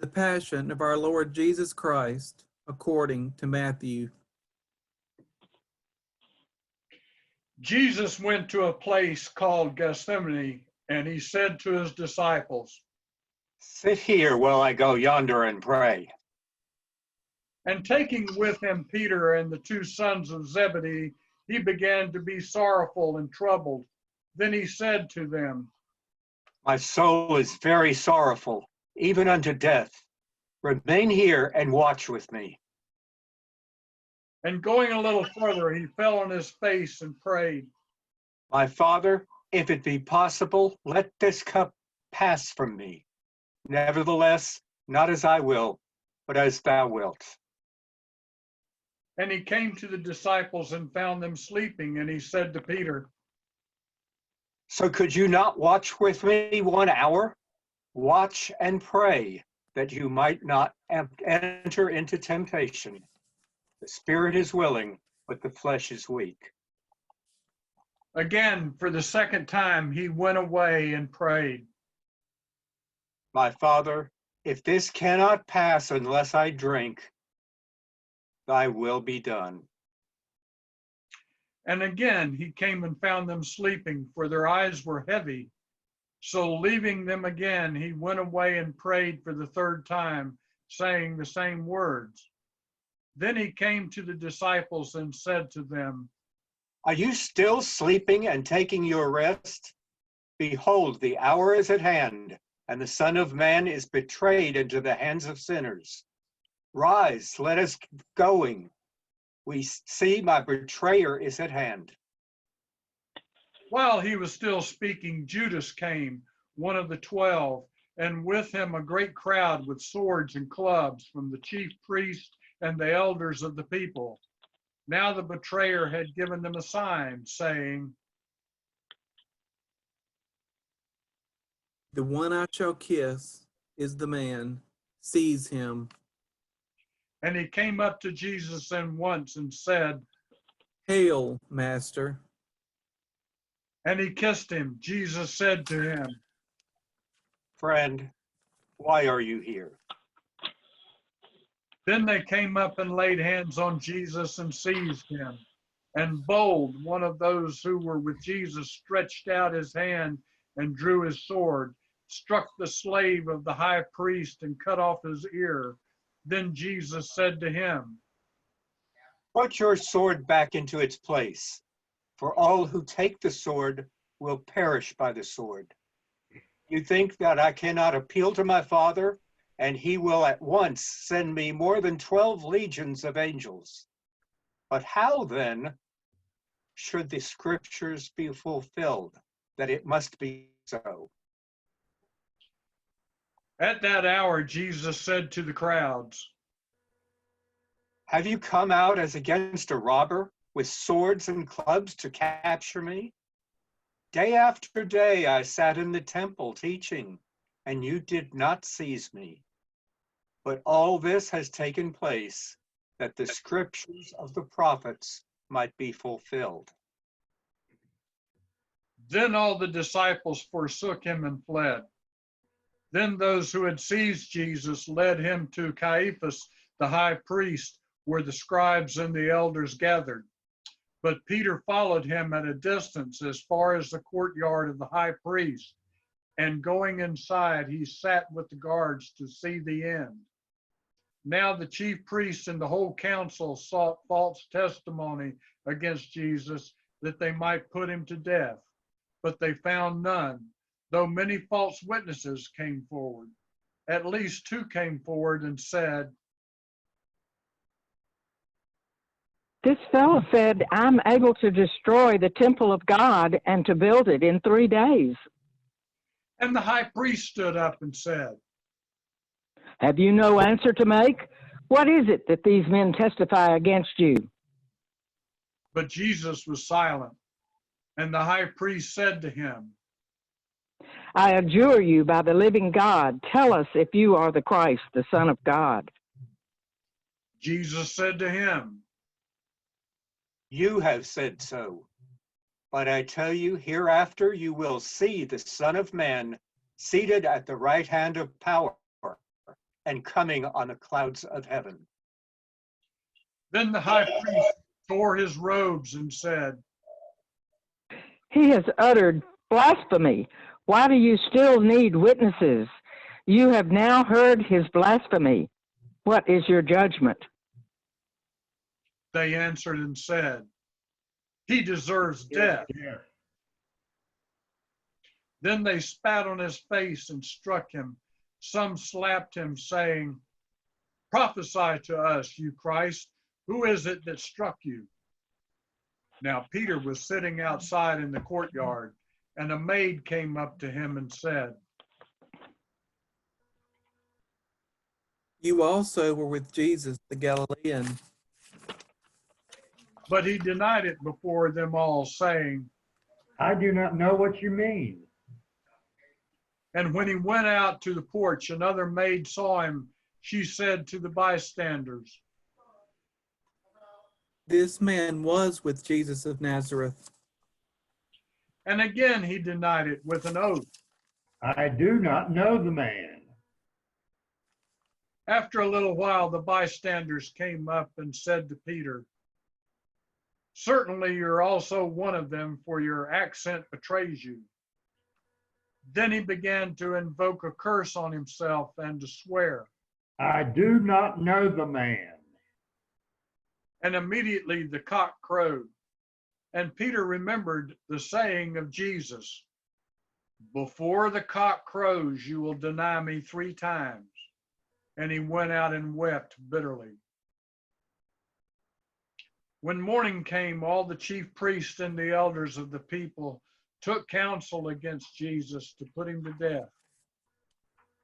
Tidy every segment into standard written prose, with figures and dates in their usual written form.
The Passion of our Lord Jesus Christ, according to Matthew. Jesus went to a place called Gethsemane, and he said to his disciples, "Sit here while I go yonder and pray." And taking with him Peter and the two sons of Zebedee, he began to be sorrowful and troubled. Then he said to them, "My soul is very sorrowful, even unto death. Remain here and watch with me." And going a little further, he fell on his face and prayed, "My Father, if it be possible, let this cup pass from me. Nevertheless, not as I will, but as thou wilt." And he came to the disciples and found them sleeping, and he said to Peter, "So could you not watch with me 1 hour? Watch and pray, that you might not enter into temptation. The spirit is willing, but the flesh is weak." Again, for the second time, he went away and prayed, "My Father, if this cannot pass unless I drink, thy will be done." And again he came and found them sleeping, for their eyes were heavy. So leaving them again, he went away and prayed for the third time, saying the same words. Then he came to the disciples and said to them, "Are you still sleeping and taking your rest? Behold, the hour is at hand, and the Son of Man is betrayed into the hands of sinners. Rise, let us get going. We see my betrayer is at hand." While he was still speaking, Judas came, one of the 12, and with him a great crowd with swords and clubs from the chief priests and the elders of the people. Now the betrayer had given them a sign, saying, The one I shall kiss is the man. Seize him. And he came up to Jesus and once and said, Hail, Master. and he kissed him. Jesus said to him, "Friend, why are you here?" Then they came up and laid hands on Jesus and seized him. And Bold, one of those who were with Jesus, stretched out his hand and drew his sword, struck the slave of the high priest and cut off his ear. Then Jesus said to him, "Put your sword back into its place, for all who take the sword will perish by the sword. You think that I cannot appeal to my Father, and he will at once send me more than 12 legions of angels. But how then should the scriptures be fulfilled, that it must be so?" At that hour, Jesus said to the crowds, "Have you come out as against a robber with swords and clubs to capture me? Day after day I sat in the temple teaching, and you did not seize me. But all this has taken place, that the scriptures of the prophets might be fulfilled." Then all the disciples forsook him and fled. Then those who had seized Jesus led him to Caiaphas, the high priest, where the scribes and the elders gathered. But Peter followed him at a distance as far as the courtyard of the high priest. And going inside, he sat with the guards to see the end. Now the chief priests and the whole council sought false testimony against Jesus, that they might put him to death. But they found none, though many false witnesses came forward. At least 2 came forward and said, "This fellow said, I'm able to destroy the temple of God and to build it in 3 days. And the high priest stood up and said, Have you no answer to make? What is it that these men testify against you?" But Jesus was silent. And the high priest said to him, "I adjure you by the living God, tell us if you are the Christ, the Son of God." Jesus said to him, "You have said so. But I tell you, hereafter you will see the Son of Man seated at the right hand of power and coming on the clouds of heaven. Then the high priest tore his robes and said, He has uttered blasphemy. Why do you still need witnesses? You have now heard his blasphemy. What is your judgment? They answered and said, He deserves death. Then they spat on his face and struck him. Some slapped him, saying, Prophesy to us, you Christ. Who is it that struck you? Now Peter was sitting outside in the courtyard, and a maid came up to him and said, You also were with Jesus the Galilean. But he denied it before them all, saying, I do not know what you mean. And when he went out to the porch, another maid saw him. She said to the bystanders, This man was with Jesus of Nazareth. And again he denied it with an oath. I do not know the man. After a little while, the bystanders came up and said to Peter, Certainly you're also one of them, for your accent betrays you. Then he began to invoke a curse on himself and to swear. I do not know the man. And immediately the cock crowed. And Peter remembered the saying of Jesus, Before the cock crows, you will deny me 3 times. And he went out and wept bitterly. When morning came, all the chief priests and the elders of the people took counsel against Jesus to put him to death.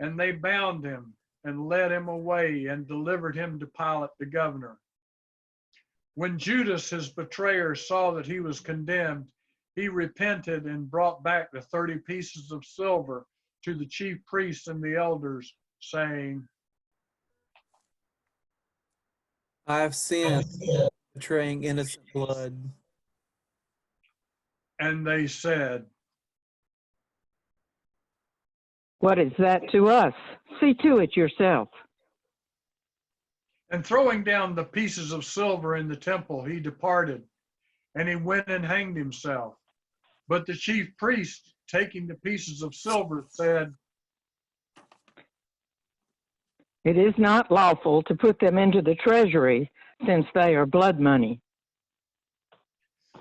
And they bound him and led him away and delivered him to Pilate the governor. When Judas, his betrayer, saw that he was condemned, he repented and brought back the 30 pieces of silver to the chief priests and the elders, saying, I have sinned, betraying innocent blood. And they said, What is that to us? See to it yourself. And throwing down the pieces of silver in the temple, he departed, and he went and hanged himself. But the chief priest, taking the pieces of silver, said, It is not lawful to put them into the treasury, since they are blood money.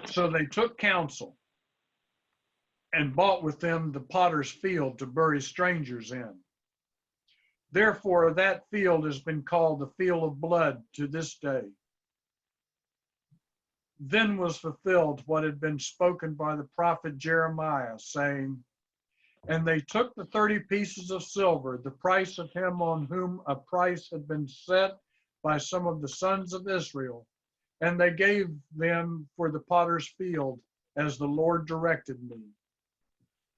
So they took counsel and bought with them the potter's field to bury strangers in. Therefore, that field has been called the field of blood to this day. Then was fulfilled what had been spoken by the prophet Jeremiah, saying, And they took the 30 pieces of silver, the price of him on whom a price had been set by some of the sons of Israel, and they gave them for the potter's field, as the Lord directed me.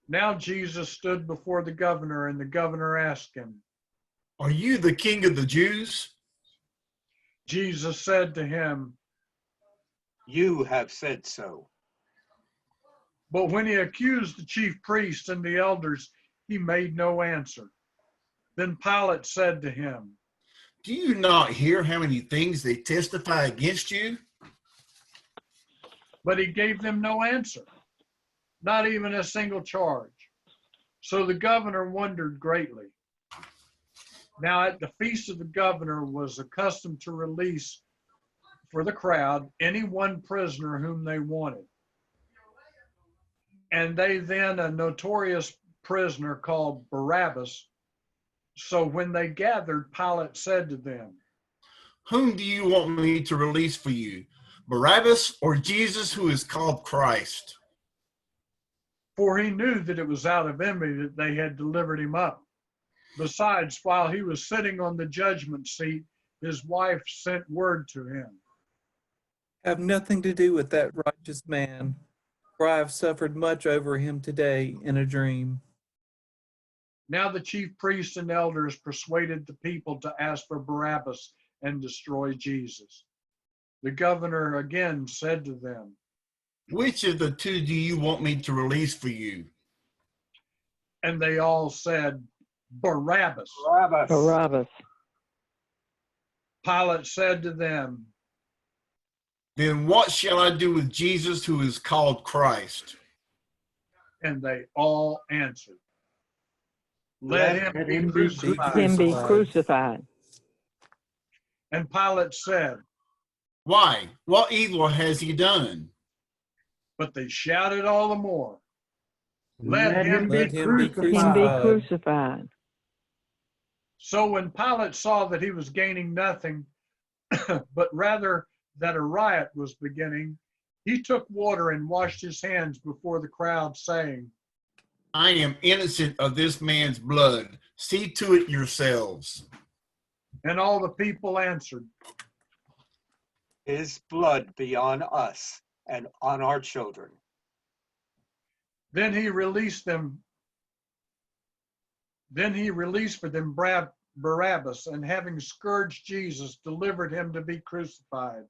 Now Jesus stood before the governor, and the governor asked him, Are you the king of the Jews? Jesus said to him, You have said so. But when he accused the chief priests and the elders, he made no answer. Then Pilate said to him, Do you not hear how many things they testify against you? But he gave them no answer, not even a single charge. So the governor wondered greatly. Now at the feast of the governor was accustomed to release for the crowd any one prisoner whom they wanted. And they then a notorious prisoner called Barabbas. So when they gathered, Pilate said to them, Whom do you want me to release for you, Barabbas or Jesus, who is called Christ? For he knew that it was out of envy that they had delivered him up. Besides, while he was sitting on the judgment seat, his wife sent word to him, Have nothing to do with that righteous man, for I have suffered much over him today in a dream. Now the chief priests and elders persuaded the people to ask for Barabbas and destroy Jesus. The governor again said to them, Which of the two do you want me to release for you? and they all said, Barabbas. Barabbas. Barabbas. Pilate said to them, Then what shall I do with Jesus who is called Christ? and they all answered, Let him Let be him be crucified. Him be Crucified. crucified. And Pilate said, Why? What evil has he done? but they shouted all the more, Let him be Let him be Him be crucified. crucified. So when Pilate saw that he was gaining nothing, but rather that a riot was beginning, he took water and washed his hands before the crowd, saying, I am innocent of this man's blood. See to it yourselves. and all the people answered, His blood be on us and on our children. Then he released for them Barabbas, and having scourged Jesus, delivered him to be crucified.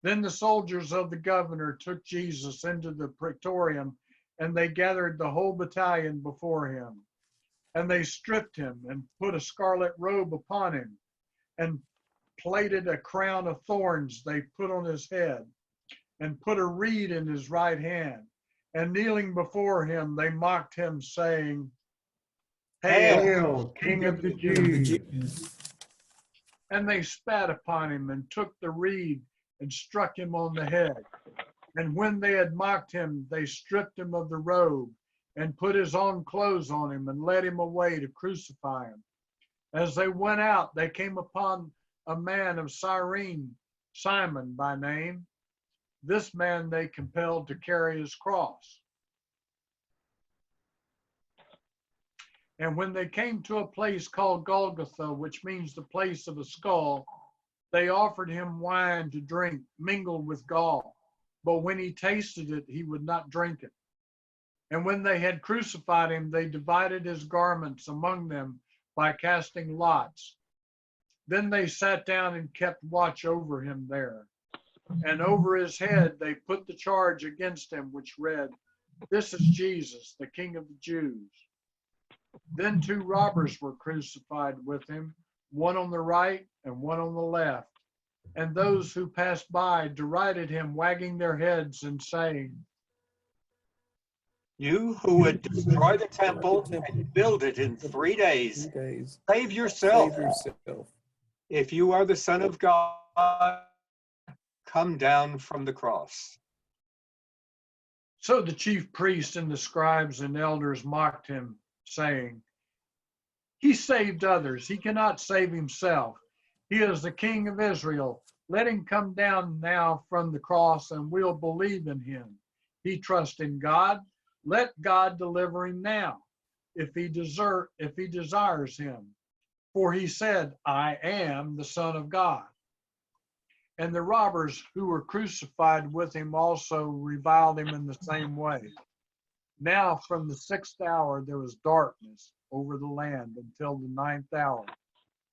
Then the soldiers of the governor took Jesus into the praetorium, and they gathered the whole battalion before him. And they stripped him and put a scarlet robe upon him, and plaited a crown of thorns they put on his head, and put a reed in his right hand. And kneeling before him, they mocked him, saying, Hail, Hail, King of the Jews. And they spat upon him and took the reed and struck him on the head. And when they had mocked him, they stripped him of the robe and put his own clothes on him and led him away to crucify him. As they went out, they came upon a man of Cyrene, Simon by name. This man they compelled to carry his cross. And when they came to a place called Golgotha, which means the place of a skull, they offered him wine to drink, mingled with gall. But when he tasted it, he would not drink it. And when they had crucified him, they divided his garments among them by casting lots. Then they sat down and kept watch over him there. And over his head they put the charge against him, which read, This is Jesus, the King of the Jews. Then 2 robbers were crucified with him, one on the right and one on the left. And those who passed by derided him, wagging their heads and saying, You who would destroy the temple and build it in 3 days, 3 days. save yourself. Save yourself. If you are the Son of God, come down from the cross. So the chief priests and the scribes and elders mocked him, saying, He saved others. He cannot save himself. He is the King of Israel. Let him come down now from the cross, and we'll believe in him. He trusts in God. Let God deliver him now, if he desires him. For he said, I am the Son of God. And the robbers who were crucified with him also reviled him in the same way. Now from the 6th hour there was darkness over the land until the 9th hour.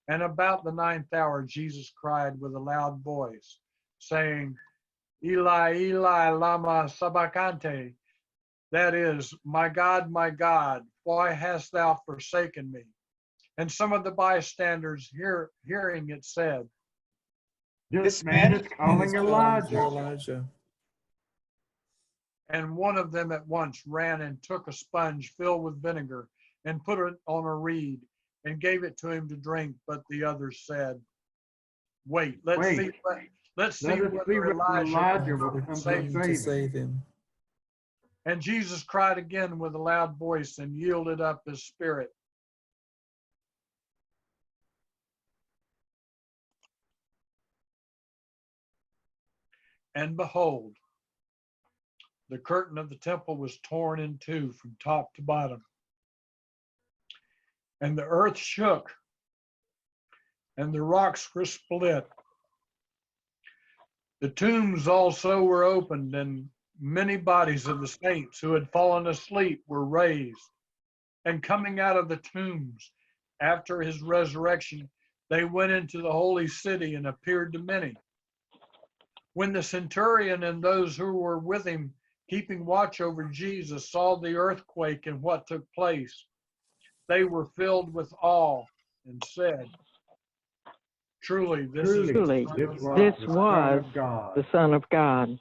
And about the 9th hour Jesus cried with a loud voice, saying, Eli, Eli, lama sabachthani. That is, my God, why hast thou forsaken me? And some of the bystanders hearing it said, This man is calling Elijah. Elijah. And one of them at once ran and took a sponge filled with vinegar and put it on a reed and gave it to him to drink. But the others said, Wait, let's see whether Elijah will come To save him. And Jesus cried again with a loud voice and yielded up his spirit. And behold, the curtain of the temple was torn in two from top to bottom. And the earth shook, and the rocks were split. The tombs also were opened, and many bodies of the saints who had fallen asleep were raised. And coming out of the tombs after his resurrection, they went into the holy city and appeared to many. When the centurion and those who were with him, keeping watch over Jesus, saw the earthquake and what took place, they were filled with awe and said, Truly, this Truly, is Truly, this was this the Son was of God. the Son of God.